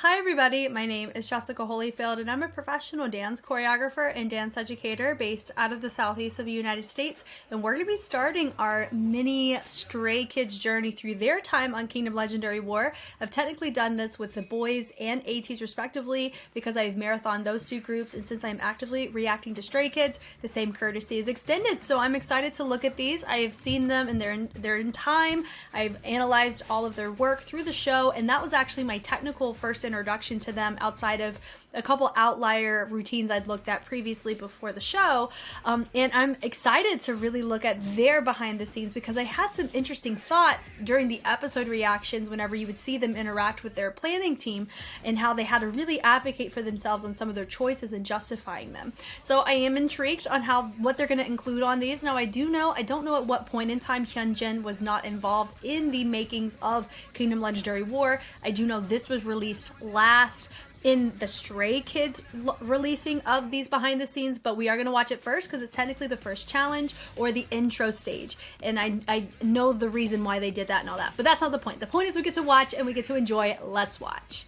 Hi everybody, my name is Jessica Holyfield and I'm a professional dance choreographer and dance educator based out of the southeast of the United States, and we're going to be starting our mini Stray Kids journey through their time on Kingdom Legendary War. I've technically done this with the boys and ATs respectively because I've marathoned those two groups, and since I'm actively reacting to Stray Kids, the same courtesy is extended. So I'm excited to look at these. I have seen them and they're in time. I've analyzed all of their work through the show, and that was actually my technical first introduction to them outside of a couple outlier routines I'd looked at previously before the show. And I'm excited to really look at their behind the scenes because I had some interesting thoughts during the episode reactions whenever you would see them interact with their planning team and how they had to really advocate for themselves on some of their choices and justifying them. So I am intrigued on what they're going to include on these. Now I don't know at what point in time Hyunjin was not involved in the makings of Kingdom Legendary War. I do know this was released last in the Stray Kids releasing of these behind the scenes, but we are going to watch it first because it's technically the first challenge or the intro stage, and I know the reason why they did that and all that, but that's not the point. The point is we get to watch and we get to enjoy. Let's watch.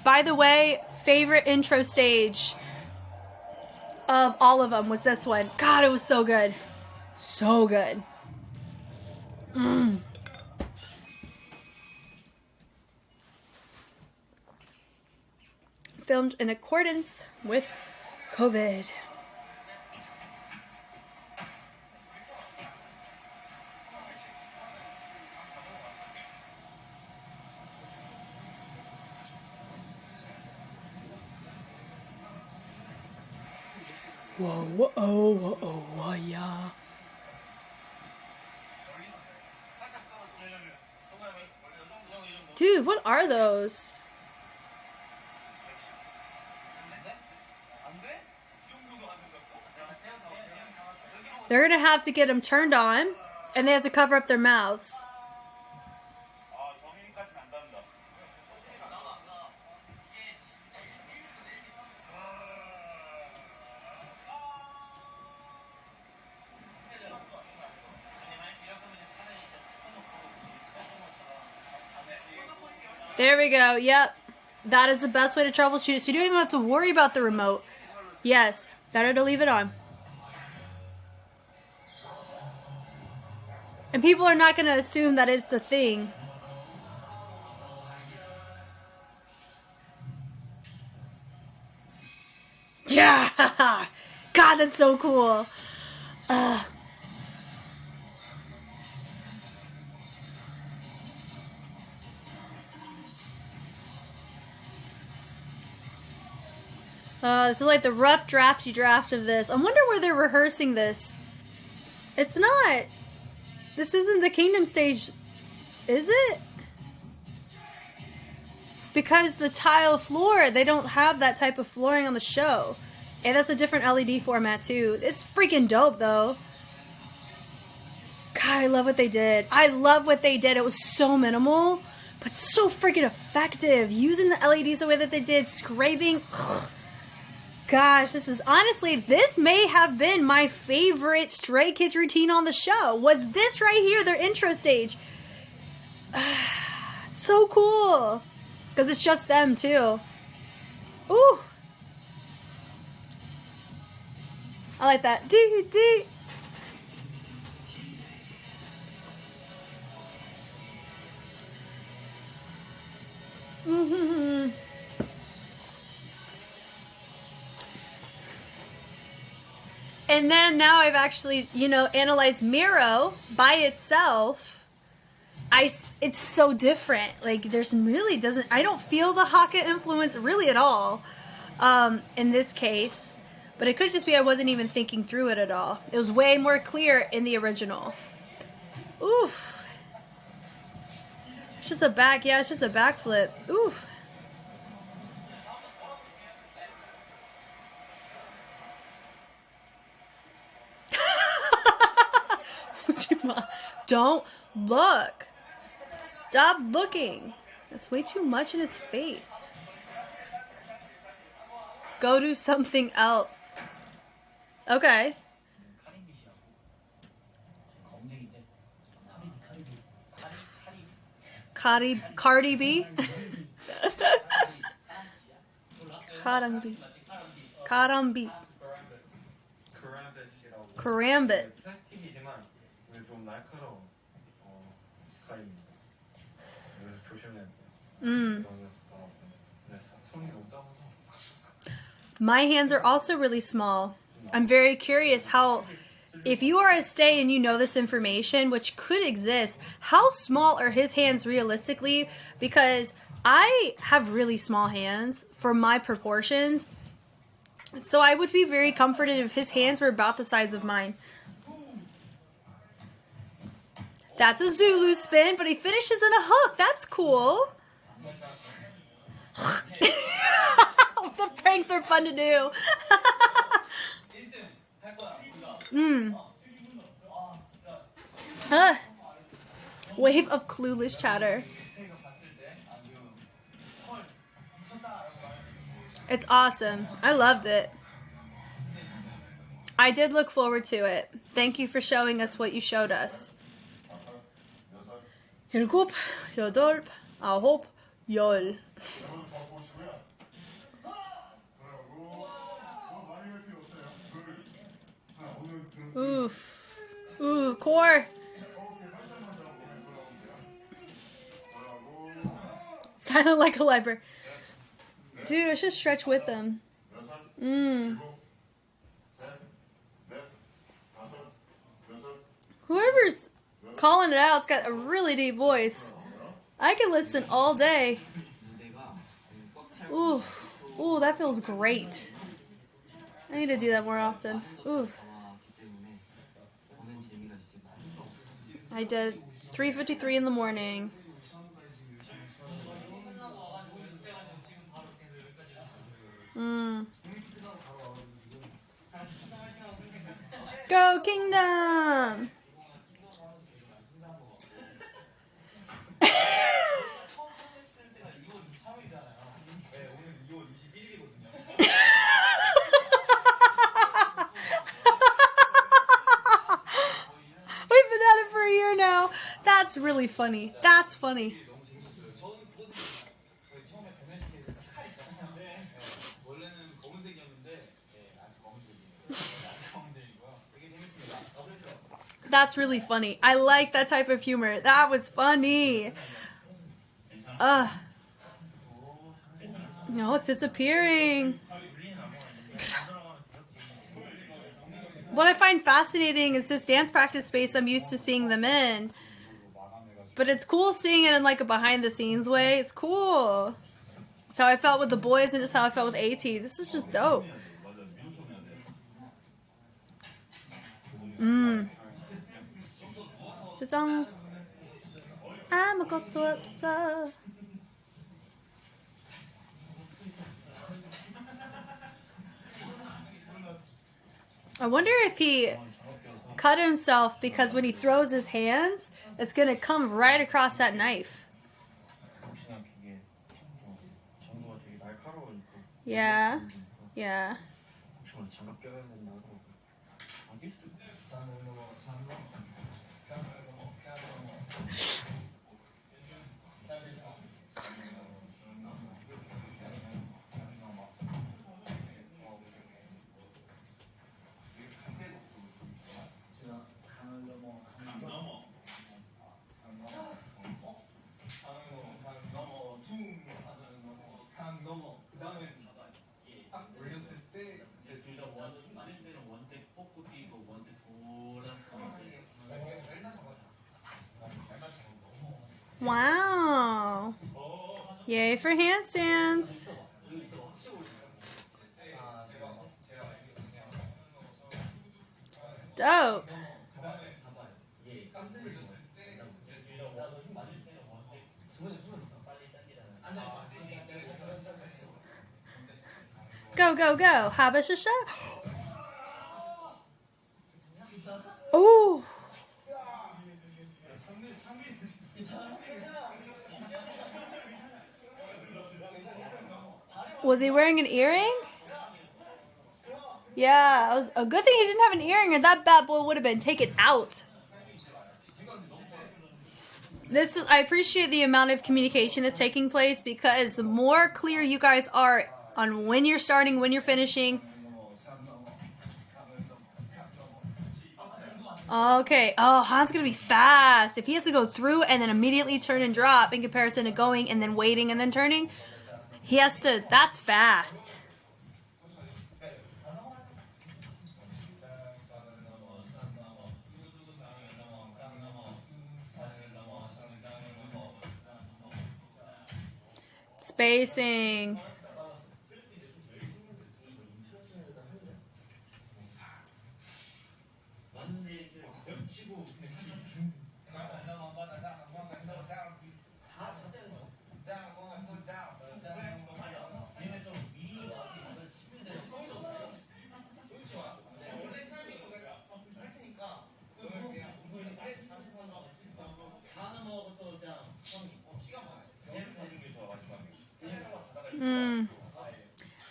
By the way, favorite intro stage of all of them was this one. God, it was so good. So good. Filmed in accordance with COVID. Whoa, yeah. Dude, what are those? They're gonna have to get them turned on, and they have to cover up their mouths. There we go. Yep. That is the best way to troubleshoot it. So you don't even have to worry about the remote. Yes. Better to leave it on. And people are not going to assume that it's a thing. Yeah! God, that's so cool. This is like the rough drafty draft of this. I wonder where they're rehearsing this. It's not. This isn't the Kingdom stage, is it? Because the tile floor, they don't have that type of flooring on the show. And that's a different LED format too. It's freaking dope though. God, I love what they did. I love what they did. It was so minimal, but so freaking effective. Using the LEDs the way that they did, scraping. Ugh. Gosh, this may have been my favorite Stray Kids routine on the show. Was this right here, their intro stage. So cool. Because it's just them too. Ooh. I like that. Dee. And then now I've actually, analyzed MIROH by itself. It's so different. Like, I don't feel the Haka influence really at all in this case. But it could just be I wasn't even thinking through it at all. It was way more clear in the original. Oof. It's just a backflip. Oof. Don't look. Stop looking. That's way too much in his face. Go do something else. Okay. Cardi B. Karambi. Karambi. Karambit. 플라스틱이지만 이게 좀 날카로운 스카이입니다. 그래서 조심해야 돼요. 손이 너무 작아서. My hands are also really small. I'm very curious how, if you are a stay and you know this information, which could exist, how small are his hands realistically? Because I have really small hands for my proportions. So I would be very comforted if his hands were about the size of mine. That's a Zulu spin, but he finishes in a hook. That's cool. The pranks are fun to do. Wave of clueless chatter. It's awesome. I loved it. I did look forward to it. Thank you for showing us what you showed us. 일곱, 여덟, 아홉, 열. Oof. Ooh, core. Silent like a library. Dude, I should stretch with them. Whoever's calling it out's got a really deep voice. I can listen all day. Ooh, ooh, that feels great. I need to do that more often. Ooh. I did 3:53 in the morning. Go Kingdom! We've been at it for a year now. That's really funny. That's funny. That's really funny. I like that type of humor. That was funny. No, it's disappearing. What I find fascinating is this dance practice space I'm used to seeing them in. But it's cool seeing it in like a behind the scenes way. It's cool. It's how I felt with the boys and it's how I felt with ATs. This is just dope. 짜잔. 아무것도 없어. I wonder if he cut himself because when he throws his hands, it's going to come right across that knife. Yeah. Yeah. Wow. Yay for handstands. Dope. Go, go, go. Habashasha. Ooh. Was he wearing an earring? Yeah, it was a good thing he didn't have an earring or that bad boy would have been taken out. I appreciate the amount of communication that's taking place, because the more clear you guys are on when you're starting, when you're finishing. Okay. Oh, Han's gonna be fast. If he has to go through and then immediately turn and drop in comparison to going and then waiting and then turning, he has to. That's fast. Spacing.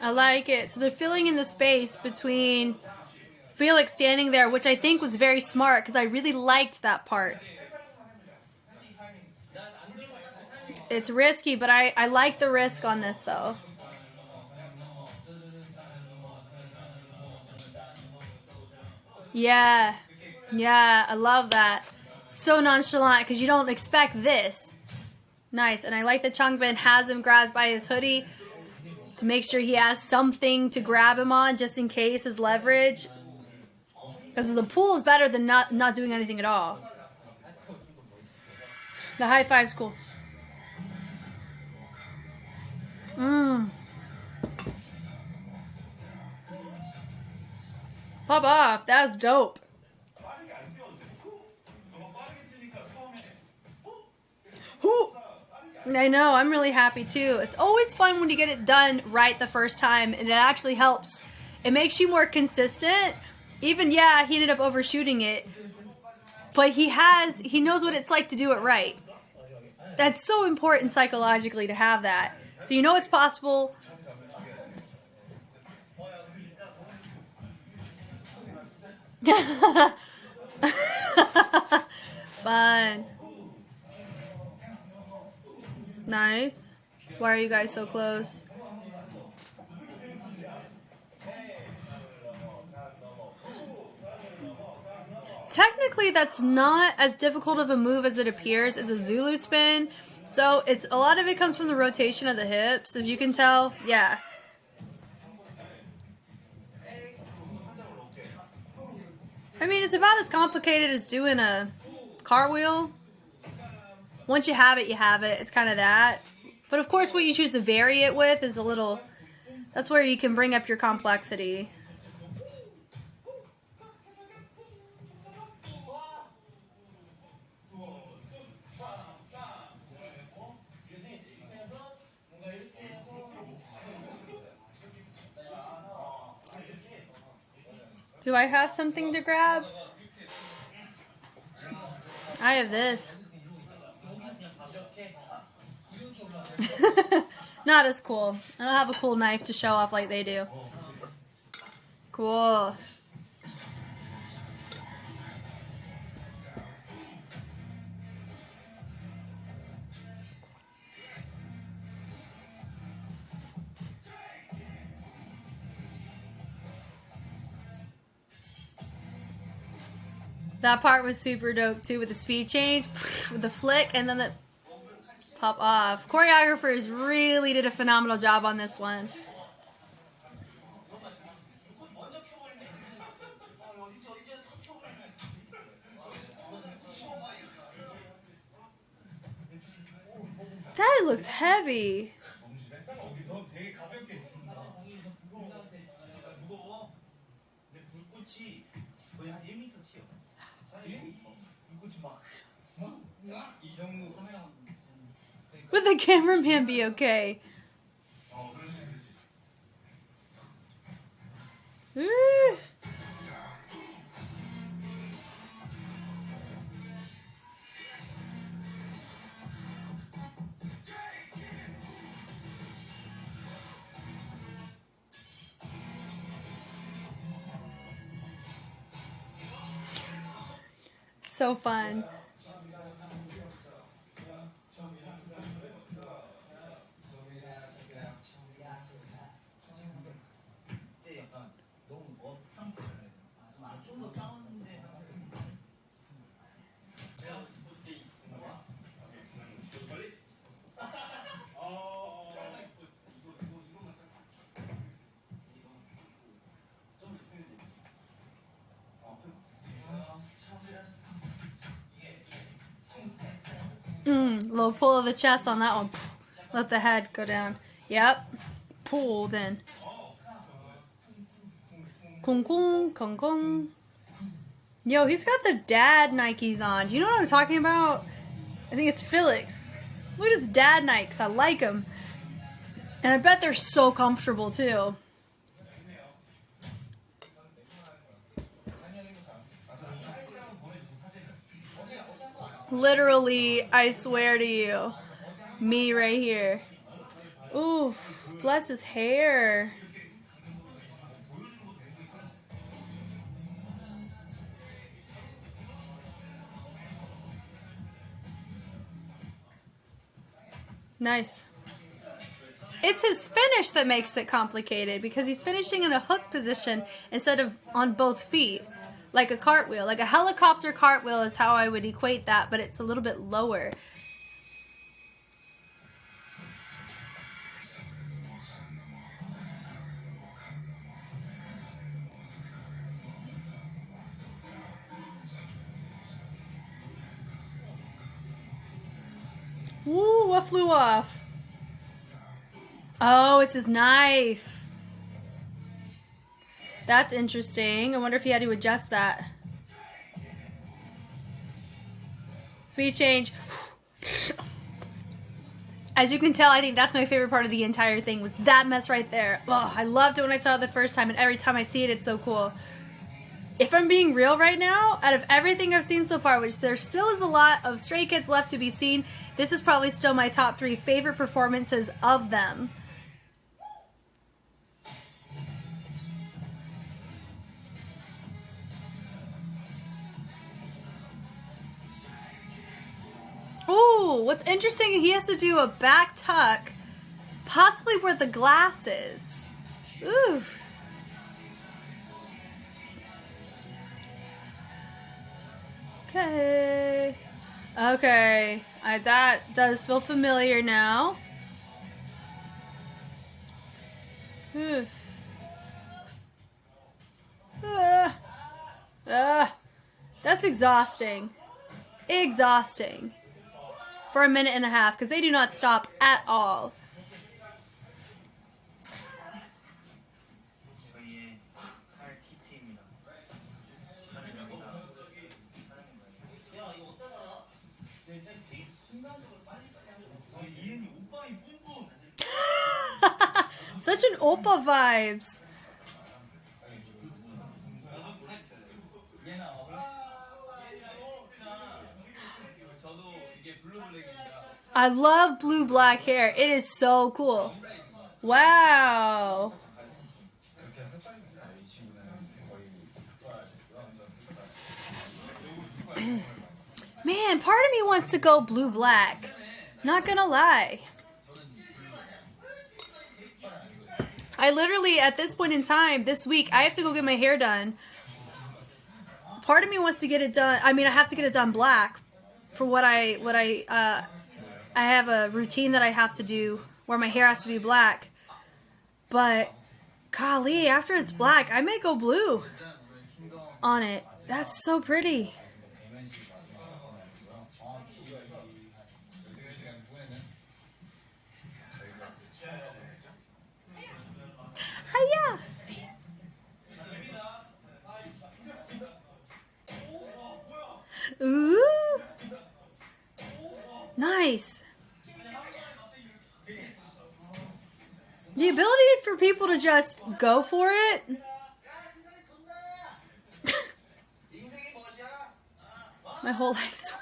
I like it. So they're filling in the space between Felix standing there, which I think was very smart, because I really liked that part. It's risky, but I like the risk on this, though. Yeah. Yeah, I love that. So nonchalant, because you don't expect this. Nice. And I like that Changbin has him grabbed by his hoodie to make sure he has something to grab him on, just in case, his leverage. Because the pool is better than not doing anything at all. The high five's cool. Pop off. That was dope. I know, I'm really happy too. It's always fun when you get it done right the first time, and it actually helps. It makes you more consistent. Even, yeah, he ended up overshooting it, but he knows what it's like to do it right. That's so important psychologically to have that. So you know it's possible. Fun. Nice. Why are you guys so close? Technically, that's not as difficult of a move as it appears. It's a Zulu spin. So it's a lot of it comes from the rotation of the hips, as you can tell. Yeah. I mean, it's about as complicated as doing a cartwheel. Once you have it, you have it. It's kind of that. But of course, what you choose to vary it with is a little... That's where you can bring up your complexity. Do I have something to grab? I have this. Not as cool. I don't have a cool knife to show off like they do. Cool. That part was super dope too, with the speed change, with the flick, and then the pop off. Choreographers really did a phenomenal job on this one. That looks heavy. Would the cameraman be okay? Ooh. So fun. Little pull of the chest on that one. Let the head go down. Yep. Pulled in. Kung kung, kung kung. Yo, he's got the dad Nikes on. Do you know what I'm talking about? I think it's Felix. Look at his dad Nikes. I like them. And I bet they're so comfortable too. Literally, I swear to you. Me right here. Oof. Bless his hair. Nice. It's his finish that makes it complicated because he's finishing in a hook position instead of on both feet. Like a cartwheel. Like a helicopter cartwheel is how I would equate that, but it's a little bit lower. Ooh, what flew off? Oh, it's his knife. That's interesting. I wonder if he had to adjust that. Speed change. As you can tell, I think that's my favorite part of the entire thing was that mess right there. Oh, I loved it when I saw it the first time, and every time I see it, it's so cool. If I'm being real right now, out of everything I've seen so far, which there still is a lot of Stray Kids left to be seen, this is probably still my top 3 favorite performances of them. Ooh, what's interesting, he has to do a back tuck, possibly where the glass is. Ooh. Okay. Okay. That does feel familiar now. Oof. That's exhausting. Exhausting. For a minute and a half, because they do not stop at all. Such an oppa vibes. I love blue black hair. It is so cool. Wow. Man, part of me wants to go blue black. Not gonna lie. I literally, at this point in time, this week, I have to go get my hair done. Part of me wants to get it done. I mean, I have to get it done black for I have a routine that I have to do where my hair has to be black. But, golly, after it's black, I may go blue on it. That's so pretty. Hiya! Ooh! Nice. The ability for people to just go for it. My whole life's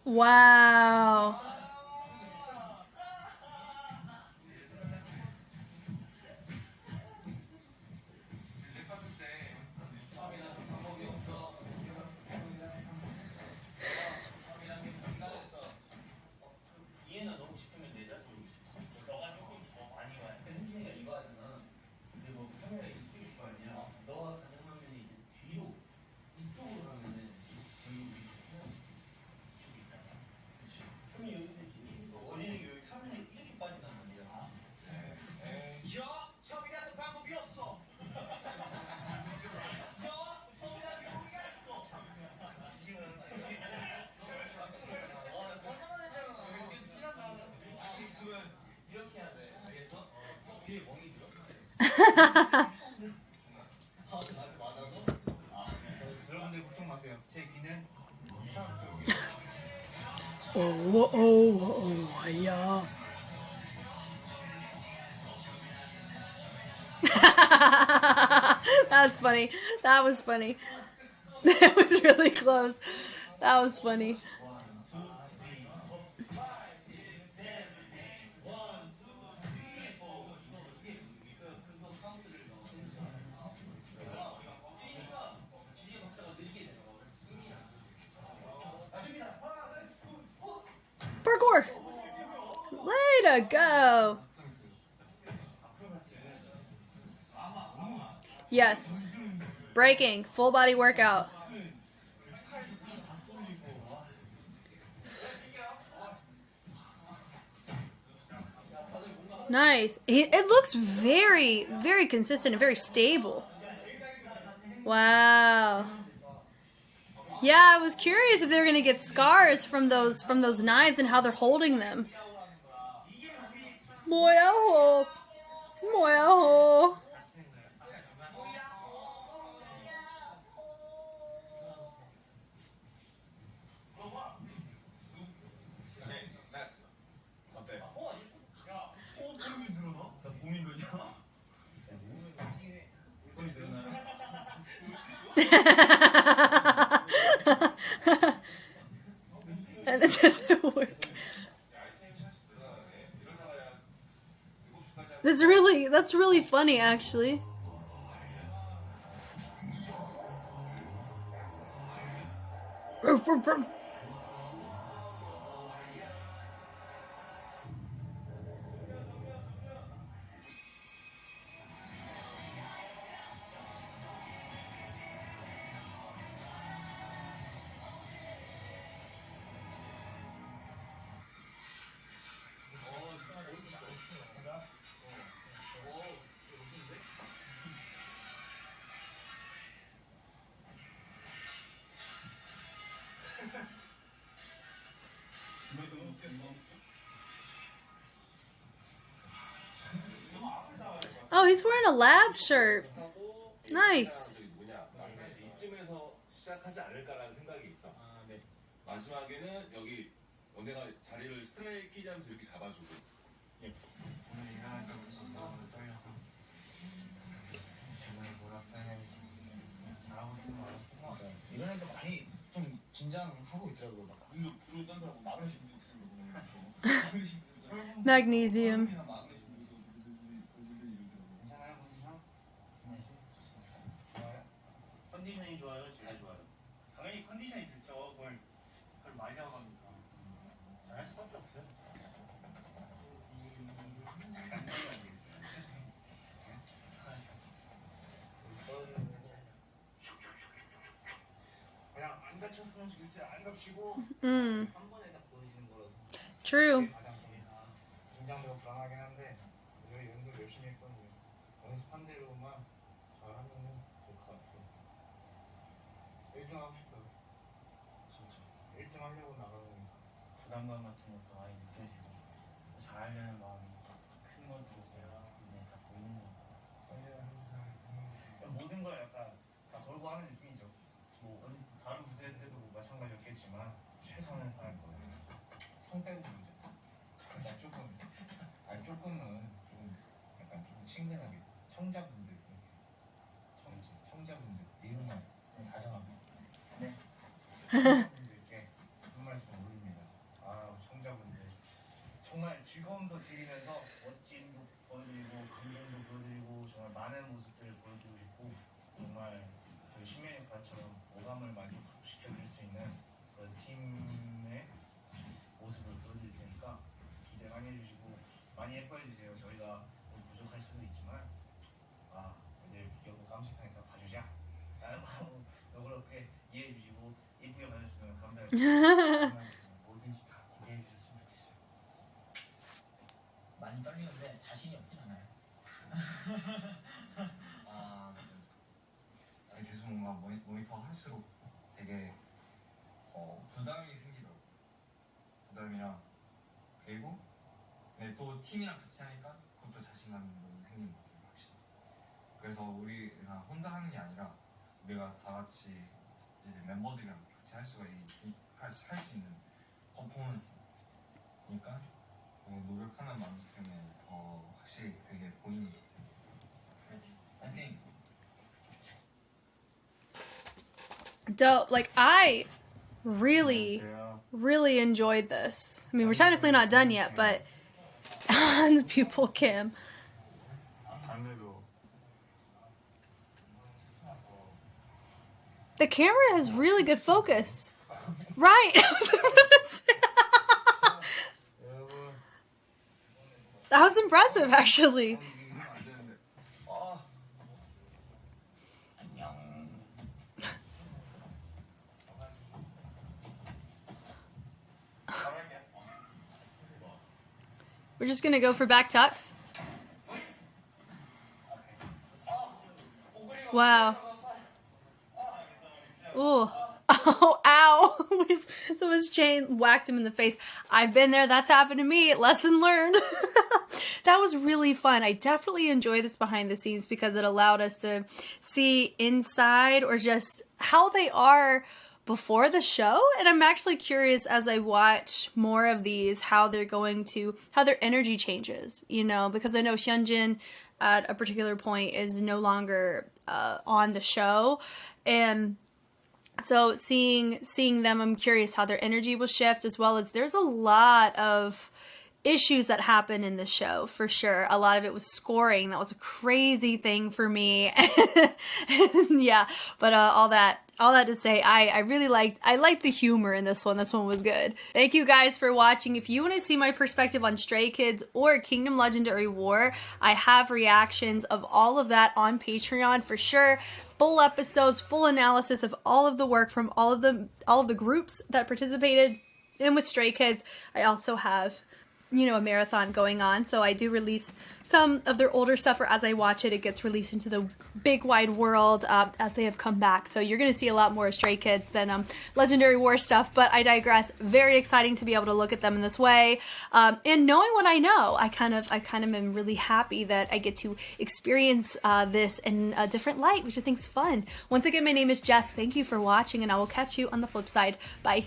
wow. 여러분들 걱정 마세요. 제 귀는 yeah. That's funny. That was funny. That was really close. That was funny. Parkour! Way to go! Yes. Breaking. Full body workout. Nice. It looks very, very consistent and very stable. Wow. Yeah, I was curious if they were gonna get scars from those knives and how they're holding them. 뭐야? 뭐야? 어때? 야, 소리 들어나? 나 봄이거든요. 소리 들어나? And it doesn't work. That's really funny, actually. Oh, he's wearing a lab shirt. Nice. 이쯤에서 시작하지 않을까라는 생각이 있어. 마지막에는 여기 너네가 자리를 스트레이 끼자면서 이렇게 잡아주고. 예. 오늘 일어나서 너무 떨려서 정말 뭐랄까 잘하고 싶은 거 알았어. 이런 애들 많이 좀 긴장하고 있더라고요. 막 눈도 불을 떤 사람 마그네슘 있으면 Magnesium. 컨디션이 좋아요, 제가 좋아요. 당연히 컨디션이 좋죠. 그걸 많이 하고 합니까? 잘할 수밖에 없어요. 그냥 안 다쳤으면 좋겠어요. 안 다치고 한 번에 딱 보여지는 거라서. True. 긴장되고 불안하긴 한데 오늘 연습 열심히 했거든요. 연습한 대로만 잘하면은 될 것 같아요. 1등 하고 싶어요. 진짜 1등 하려고 나가는 부담감 같은 것도 많이 느껴지고 잘하려는 마음이 큰 것도 눈에 다 보이는 것 같아요. 모든 걸 약간 다 걸고 하는 느낌이죠. 뭐 다른 무대 때도 마찬가지였겠지만 최선을 다할 거예요. 성 빼고 문제. 조금은 좀 약간 좀 친근하게 청자분들 청자분들 이름만 다정하게 네 청자분들께 한 말씀 올립니다. 아 청자분들 정말 즐거움도 드리면서 멋짐도 보여드리고 감동도 보여드리고 정말 많은 모습들을 보여드리고 싶고 정말 저희 신메뉴카처럼 오감을 만족시켜줄 수 있는 그런 팀의 모습을 보여드릴 테니까 기대 많이 해주시고 많이 예뻐해주세요. 저희가 좀 부족할 수도 있지만 애들 귀엽고 깜찍하니까 봐주자 라는 마음으로 너그럽게 이해해주시고 예쁘게 봐주시면 감사해요. 뭐든지 다 기대해주셨으면 좋겠어요. 많이 떨리는데 자신이 없진 않아요. 계속 뭔가 모니터 할수록 되게 부담이 생기더라고. 부담이랑 그리고 또 팀이랑 같이 하니까 그것도 자신감이 너무 생기는 것 같아요. 확실히. 그래서 우리가 혼자 하는 게 아니라 우리가 다 같이 이제 멤버들이랑 같이 할 수 있는 퍼포먼스니까 노력하는 만큼의 더 확실히 그게 보이는 것 같아요. 파이팅! Dope. Like, I really enjoyed this. I mean, we're technically not done yet, but Han's pupil Kim. The camera has really good focus. Right. That was impressive, actually. We're just gonna go for back tucks. Wow. Ooh. Oh, ow. So his chain whacked him in the face. I've been there. That's happened to me. Lesson learned. That was really fun. I definitely enjoy this behind the scenes because it allowed us to see inside or just how they are before the show. And I'm actually curious as I watch more of these, how their energy changes, you know, because I know Hyunjin at a particular point is no longer on the show. And so seeing them, I'm curious how their energy will shift, as well as there's a lot of issues that happen in the show for sure. A lot of it was scoring. That was a crazy thing for me. Yeah, but all that to say, I really liked the humor in this one. This one was good. Thank you guys for watching. If you want to see my perspective on Stray Kids or Kingdom Legendary War, I have reactions of all of that on Patreon for sure. Full episodes, full analysis of all of the work from all of the groups that participated. And with Stray Kids, I also have, you know, a marathon going on, so I do release some of their older stuff, or as I watch it, it gets released into the big wide world as they have come back. So you're going to see a lot more Stray Kids than Legendary War stuff, but I digress. Very exciting to be able to look at them in this way, and knowing what I know, I kind of am really happy that I get to experience this in a different light, which I think is fun. Once again, my name is Jess. Thank you for watching, and I will catch you on the flip side. Bye.